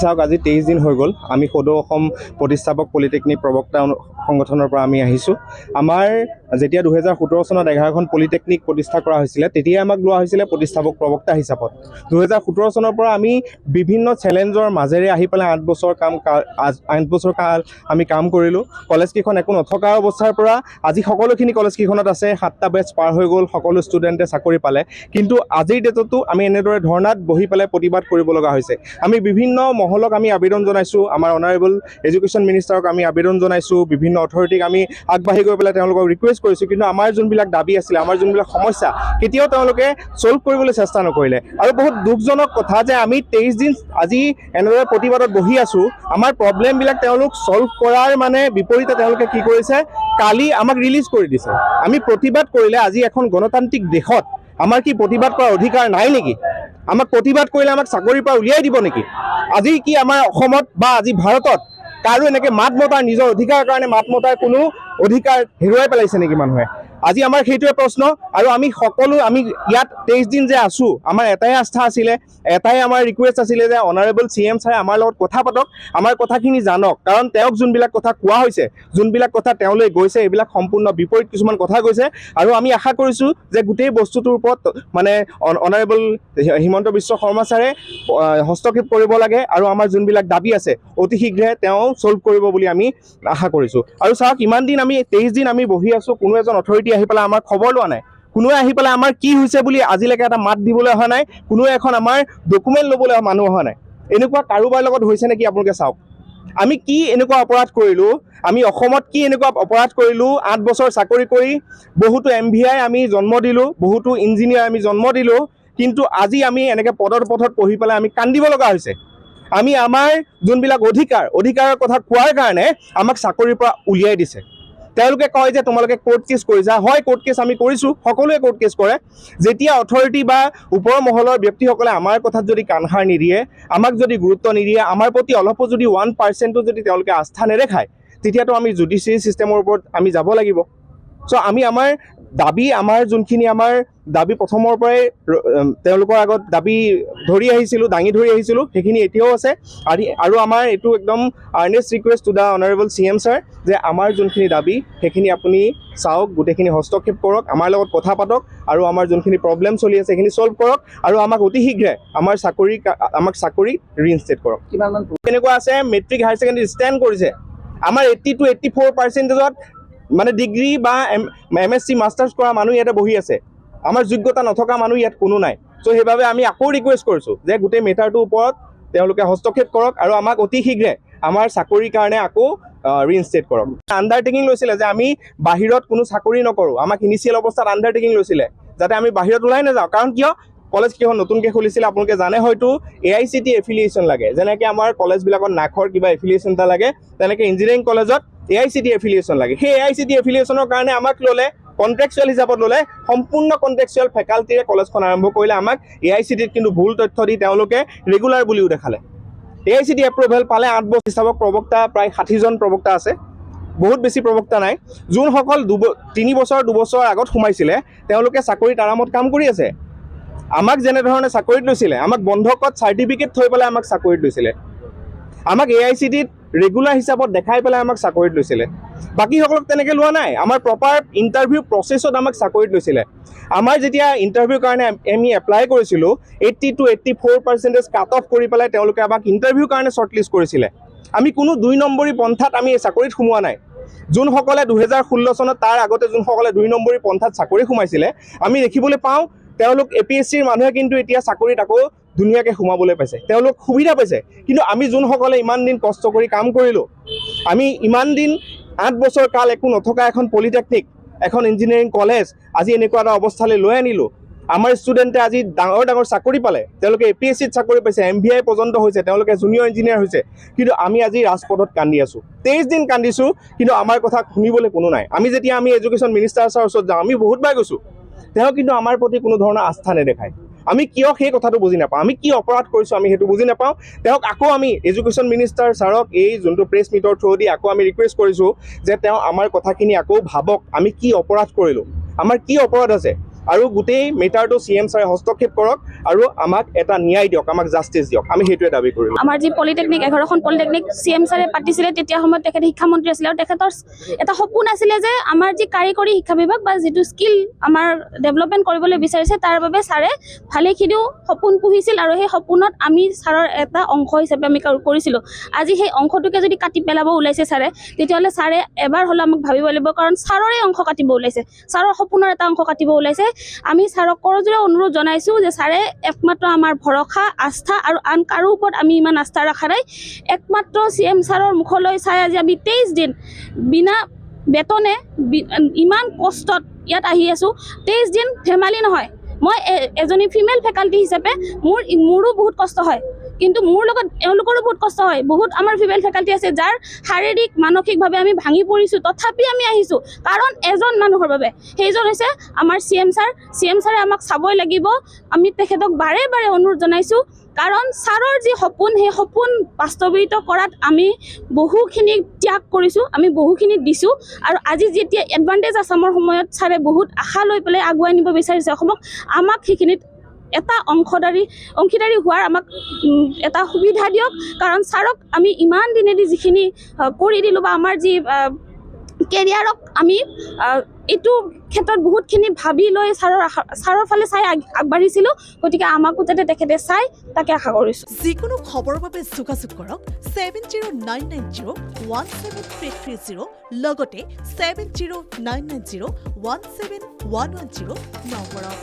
চাওক আজি 23 দিন হৈ গ'ল আমি সদৌ অসম প্ৰতিষ্ঠাপক পলিটেকনিক প্ৰবক্তা সংগঠনৰ পৰা আমি আহিছোঁ। আমাৰ যেতিয়া 2017 চনত 11খন পলিটেকনিক প্ৰতিষ্ঠা কৰা হৈছিলে তেতিয়াই আমাক লোৱা হৈছিলে প্ৰতিষ্ঠাপক প্ৰবক্তা হিচাপত। 2017 চনৰ পৰা আমি বিভিন্ন চেলেঞ্জৰ মাজেৰে আহি পেলাই 8 বছৰ কাল আমি কাম কৰিলোঁ। কলেজকেইখন একো নথকা অৱস্থাৰ পৰা আজি সকলোখিনি কলেজকেইখনত আছে, 7টা বেচ পাৰ হৈ গ'ল, সকলো ষ্টুডেণ্টে চাকৰি পালে। কিন্তু আজিৰ ডেটতো আমি এনেদৰে ধৰ্ণাত বহি পেলাই প্ৰতিবাদ কৰিব লগা হৈছে। আমি বিভিন্ন মহলক আমি আবেদন জনাইছোঁ, আমাৰ অনাৰেবল এডুকেশ্যন মিনিষ্টাৰক আমি আবেদন জনাইছোঁ, বিভিন্ন অথৰিটিক আমি আগবাঢ়ি গৈ পেলাই তেওঁলোকক ৰিকুৱেষ্ট কৰিছোঁ, কিন্তু আমাৰ যোনবিলাক দাবী আছিলে, আমাৰ যোনবিলাক সমস্যা কেতিয়াও তেওঁলোকে ছল্ভ কৰিবলৈ চেষ্টা নকৰিলে। আৰু বহুত দুখজনক কথা যে আমি 23 দিন আজি এনেদৰে প্ৰতিবাদত বহি আছোঁ, আমাৰ প্ৰব্লেমবিলাক তেওঁলোক ছল্ভ কৰাৰ বিপৰীতে তেওঁলোকে কি কৰিছে, কালি আমাক ৰিলিজ কৰি দিছে। আমি প্ৰতিবাদ কৰিলে আজি এখন গণতান্ত্ৰিক দেশত আমাৰ কি প্ৰতিবাদ কৰাৰ অধিকাৰ নাই নেকি? আমাক প্ৰতিবাদ কৰিলে আমাক চাকৰিৰ পৰা উলিয়াই দিব নেকি? আজি কি আমাৰ অসমত বা আজি ভাৰতত কাৰো এনেকৈ মাত মতাৰ, নিজৰ অধিকাৰৰ কাৰণে মাত মতাৰ কোনো অধিকাৰ হেৰুৱাই পেলাইছে নেকি মানুহে? আজি আমাৰ সেইটোৱে প্ৰশ্ন। আৰু আমি ইয়াত 23 দিন যে আছোঁ, আমাৰ এটাই আস্থা আছিলে, এটাই আমাৰ ৰিকুৱেষ্ট আছিলে যে অনাৰেবল CM ছাৰে আমাৰ লগত কথা পাতক, আমাৰ কথাখিনি জানক। কাৰণ তেওঁক যোনবিলাক কথা কোৱা হৈছে, যোনবিলাক কথা তেওঁলৈ গৈছে, এইবিলাক সম্পূৰ্ণ বিপৰীত কিছুমান কথা কৈছে। আৰু আমি আশা কৰিছোঁ যে গোটেই বস্তুটোৰ ওপৰত অনাৰেবল হিমন্ত বিশ্ব শৰ্মা ছাৰে হস্তক্ষেপ কৰিব লাগে আৰু আমাৰ যোনবিলাক দাবী আছে অতি শীঘ্ৰে তেওঁ ছল্ভ কৰিব বুলি আমি আশা কৰিছোঁ। আৰু চাওক, ইমান দিন আমি 23 দিন আমি বহি আছোঁ, কোনো এজন অথৰিটি আহি পেলাই আমাৰ খবৰ লোৱা নাই, কোনোৱে আহি পেলাই আমাৰ কি হৈছে বুলি আজিলৈকে এটা মাত দিবলৈ অহা নাই, কোনোৱে এখন আমাৰ ডকুমেণ্ট ল'বলৈ মানুহ অহা নাই। এনেকুৱা কাৰোবাৰ লগত হৈছে নেকি? আপোনালোকে চাওক, আমি কি এনেকুৱা অপৰাধ কৰিলোঁ, আমি অসমত কি এনেকুৱা অপৰাধ কৰিলোঁ? 8 বছৰ চাকৰি কৰি বহুতো MVI আমি জন্ম দিলোঁ, বহুতো ইঞ্জিনিয়াৰ আমি জন্ম দিলোঁ, কিন্তু আজি আমি এনেকৈ পদৰ পথত পঢ়ি পেলাই আমি কান্দিব লগা হৈছে। আমি আমাৰ যোনবিলাক অধিকাৰৰ কথা কোৱাৰ কাৰণে আমাক চাকৰিৰ পৰা উলিয়াই দিছে। তেওঁলোকে কয় যে তোমালোকে কোৰ্ট কেছ কৰিছা। হয়, কোৰ্ট কেছ আমি কৰিছোঁ, সকলোৱে কোৰ্ট কেছ কৰে। যেতিয়া অথৰিটি বা ওপৰৰ মহলৰ ব্যক্তিসকলে আমাৰ কথাত যদি কাণসাৰ নিদিয়ে, আমাক যদি গুৰুত্ব নিদিয়ে, আমাৰ প্ৰতি অলপো যদি 1% যদি তেওঁলোকে আস্থা নেদেখায়, তেতিয়াতো আমি জুডিচিয়াৰী ছিষ্টেমৰ ওপৰত আমি যাব লাগিব। চ' আমি আমাৰ যোনখিনি আমাৰ দাবী প্ৰথমৰ পৰাই তেওঁলোকৰ আগত দাবী দাঙি ধৰি আহিছিলোঁ, সেইখিনি এতিয়াও আছে। আৰু আমাৰ এইটো একদম Ernest request to the honourable CM sir যে আমাৰ যোনখিনি দাবী সেইখিনি আপুনি চাওক, গোটেইখিনি হস্তক্ষেপ কৰক, আমাৰ লগত কথা পাতক, আৰু আমাৰ যোনখিনি প্ৰব্লেম চলি আছে সেইখিনি ছল্ভ কৰক, আৰু আমাক অতি শীঘ্ৰে আমাক চাকৰি ৰিইনষ্টেট কৰক। কিমানমান এনেকুৱা আছে মেট্ৰিক হায়াৰ ছেকেণ্ডেৰী ষ্টেণ্ড কৰিছে, আমাৰ 80 to 84%ত ডিগ্ৰী বা MSc মাষ্টাৰ্ছ কৰা মানুহ ইয়াতে বহি আছে, আমাৰ যোগ্যতা নথকা মানুহ ইয়াত কোনো নাই। চ' সেইবাবে আমি আকৌ ৰিকুৱেষ্ট কৰিছোঁ যে গোটেই মেটাৰটোৰ ওপৰত তেওঁলোকে হস্তক্ষেপ কৰক আৰু আমাক অতি শীঘ্ৰে আমাৰ চাকৰিৰ কাৰণে আকৌ ৰিইনষ্টেট কৰক। আণ্ডাৰটেকিং লৈছিলে যে আমি বাহিৰত কোনো চাকৰি নকৰোঁ, আমাক ইনিচিয়েল অৱস্থাত আণ্ডাৰটেকিং লৈছিলে যাতে আমি বাহিৰত ওলাই নাযাওঁ। কাৰণ কিয়? কলেজ কেইখন নতুনকৈ খুলিছিলে, আপোনালোকে জানে হয়তো AICTE এফিলিয়েশ্যন লাগে, যেনেকৈ আমাৰ কলেজবিলাকত নাখৰ কিবা এফিলিয়েশ্যন এটা লাগে, তেনেকৈ ইঞ্জিনিয়াৰিং কলেজত AICTE এফিলিয়েশ্যন লাগে। সেই AICTE এফিলিয়েশ্যনৰ কাৰণে আমাক ল'লে, কণ্ট্ৰেকচুৱেল হিচাপত ল'লে, সম্পূৰ্ণ কণ্ট্ৰেকচুৱেল ফেকাল্টিৰে কলেজখন আৰম্ভ কৰিলে। আমাক AICTEত কিন্তু ভুল তথ্য দি তেওঁলোকে ৰেগুলাৰ বুলিও দেখালে। AICTE এপ্ৰুভেল পালে 8 বছৰ হিচাপত প্ৰবক্তা প্ৰায় 60জন প্ৰবক্তা আছে, বহুত বেছি প্ৰবক্তা নাই। যোনসকল 3 বছৰ 2 বছৰ আগত সোমাইছিলে তেওঁলোকে চাকৰিত আৰামত কাম কৰি আছে। আমাক যেনেধৰণে চাকৰিত লৈছিলে, আমাক বন্ধকত চাৰ্টিফিকেট থৈ পেলাই আমাক চাকৰিত লৈছিলে, আমাক AICTEত ৰেগুলাৰ হিচাপত দেখাই পেলাই আমাক চাকৰিত লৈছিলে। বাকীসকলক তেনেকৈ লোৱা নাই, আমাৰ প্ৰপাৰ ইণ্টাৰভিউ প্ৰচেছত আমাক চাকৰিত লৈছিলে। আমাৰ যেতিয়া ইণ্টাৰভিউৰ কাৰণে আমি এপ্লাই কৰিছিলোঁ, 80 to 84% কাট অফ কৰি পেলাই তেওঁলোকে আমাক ইণ্টাৰভিউৰ কাৰণে শ্বৰ্টলিষ্ট কৰিছিলে। আমি কোনো 2 নম্বৰী পন্থাত আমি চাকৰিত সোমোৱা নাই। যোনসকলে 2016 চনত তাৰ আগতে যোনসকলে 2 নম্বৰী পন্থাত চাকৰি সোমাইছিলে, আমি দেখিবলৈ পাওঁ তেওঁলোক APSCৰ মানুহে কিন্তু এতিয়া চাকৰিত আকৌ ধুনীয়াকৈ সোমাবলৈ পাইছে, তেওঁলোক সুবিধা পাইছে। কিন্তু আমি যোনসকলে ইমান দিন কষ্ট কৰি কাম কৰিলোঁ, আমি ইমান দিন 8 বছৰ কাল একো নথকা এখন পলিটেকনিক, এখন ইঞ্জিনিয়াৰিং কলেজ আজি এনেকুৱা এটা অৱস্থালৈ লৈ আনিলোঁ। আমাৰ ষ্টুডেণ্টে আজি ডাঙৰ ডাঙৰ চাকৰি পালে, তেওঁলোকে APSCত চাকৰি পাইছে, MVI পৰ্যন্ত হৈছে, তেওঁলোকে জুনিয়ৰ ইঞ্জিনিয়াৰ হৈছে। কিন্তু আমি আজি ৰাজপথত কান্দি আছোঁ, 23 দিন কান্দিছোঁ, কিন্তু আমাৰ কথা শুনিবলৈ কোনো নাই। আমি এডুকেশ্যন মিনিষ্টাৰ ছাৰৰ ওচৰত যাওঁ, আমি বহুতবাৰ গৈছোঁ, তেওঁ কিন্তু আমাৰ প্ৰতি কোনো ধৰণৰ আস্থা নেদেখায়। আমি কিয় সেই কথাটো বুজি নাপাওঁ, আমি কি অপৰাধ কৰিছোঁ আমি সেইটো বুজি নাপাওঁ। তেওঁক আকৌ আমি এডুকেশ্যন মিনিষ্টাৰ ছাৰক এই যোনটো প্ৰেছ মিটৰ থ্ৰুদি আকৌ আমি ৰিকুৱেষ্ট কৰিছোঁ যে তেওঁ আমাৰ কথাখিনি আকৌ ভাবক, আমি কি অপৰাধ কৰিলোঁ, আমাৰ কি অপৰাধ আছে। আৰু গোটেই মেটাৰটো CM ছাৰে হস্তক্ষেপ কৰক আৰু আমাক এটা ন্যায় দিয়ক, আমাক জাষ্টিছ দিয়ক, আমি সেইটোৱে দাবী কৰিম। আমাৰ যি পলিটেকনিক 11খন পলিটেকনিক CM ছাৰে পাতিছিলে, তেতিয়া সময়ত তেখেতে শিক্ষামন্ত্ৰী আছিলে আৰু তেখেতৰ এটা সপোন আছিলে যে আমাৰ যি কাৰিকৰী শিক্ষা বিভাগ বা যিটো স্কিল আমাৰ ডেভেলপমেণ্ট কৰিবলৈ বিচাৰিছে, তাৰ বাবে ছাৰে ভালেখিনিও সপোন পুহিছিল আৰু সেই সপোনত আমি ছাৰৰ এটা অংশ হিচাপে আমি কৰিছিলোঁ। আজি সেই অংশটোকে যদি কাটি পেলাব ওলাইছে ছাৰে, তেতিয়াহ'লে ছাৰে এবাৰ হ'লেও আমাক ভাবিব লাগিব, কাৰণ ছাৰৰে অংশ কাটিব ওলাইছে, ছাৰৰ সপোনৰ এটা অংশ কাটিব ওলাইছে। আমি ছাৰক কৰজোৰে অনুৰোধ জনাইছোঁ যে ছাৰে একমাত্ৰ আমাৰ ভৰসা, আস্থা আৰু আন কাৰো ওপৰত আমি ইমান আস্থা ৰখা নাই। একমাত্ৰ CM ছাৰৰ মুখলৈ চাই আজি আমি 23 দিন বিনা বেতনে ইমান কষ্টত ইয়াত আহি আছোঁ। 23 দিন ধেমালি নহয়। মই এজনী ফিমেল ফেকাল্টি হিচাপে মোৰো বহুত কষ্ট হয়, কিন্তু মোৰ লগত এওঁলোকৰো বহুত কষ্ট হয়। বহুত আমাৰ ফিমেল ফেকাল্টি আছে যাৰ শাৰীৰিক মানসিকভাৱে আমি ভাঙি পৰিছোঁ, তথাপি আমি আহিছোঁ কাৰণ এজন মানুহৰ বাবে, সেইজন হৈছে আমাৰ CM ছাৰ। CM ছাৰে আমাক চাবই লাগিব। আমি তেখেতক বাৰে বাৰে অনুৰোধ জনাইছোঁ, কাৰণ ছাৰৰ যি সপোন, সেই সপোন বাস্তৱায়িত কৰাত আমি বহুখিনি ত্যাগ কৰিছোঁ, আমি বহুখিনি দিছোঁ। আৰু আজি যেতিয়া এডভান্টেজ আছামৰ সময়ত ছাৰে বহুত আশা লৈ পেলাই আগুৱাই নিব বিচাৰিছে অসমক, আমাক সেইখিনিত এটা অংশীদাৰী হোৱাৰ আমাক এটা সুবিধা দিয়ক। কাৰণ ছাৰক আমি ইমান দিনেদি যিখিনি কৰি দিলোঁ বা আমাৰ যি কেৰিয়াৰক আমি এইটো ক্ষেত্ৰত বহুতখিনি ভাবি লৈ ছাৰৰ ফালে চাই আগবাঢ়িছিলোঁ, গতিকে আমাকো যাতে তেখেতে চাই তাকে আশা কৰিছোঁ। যিকোনো খবৰৰ বাবে যোগাযোগ কৰক 7099017330 লগতে 7099017110 নম্বৰত।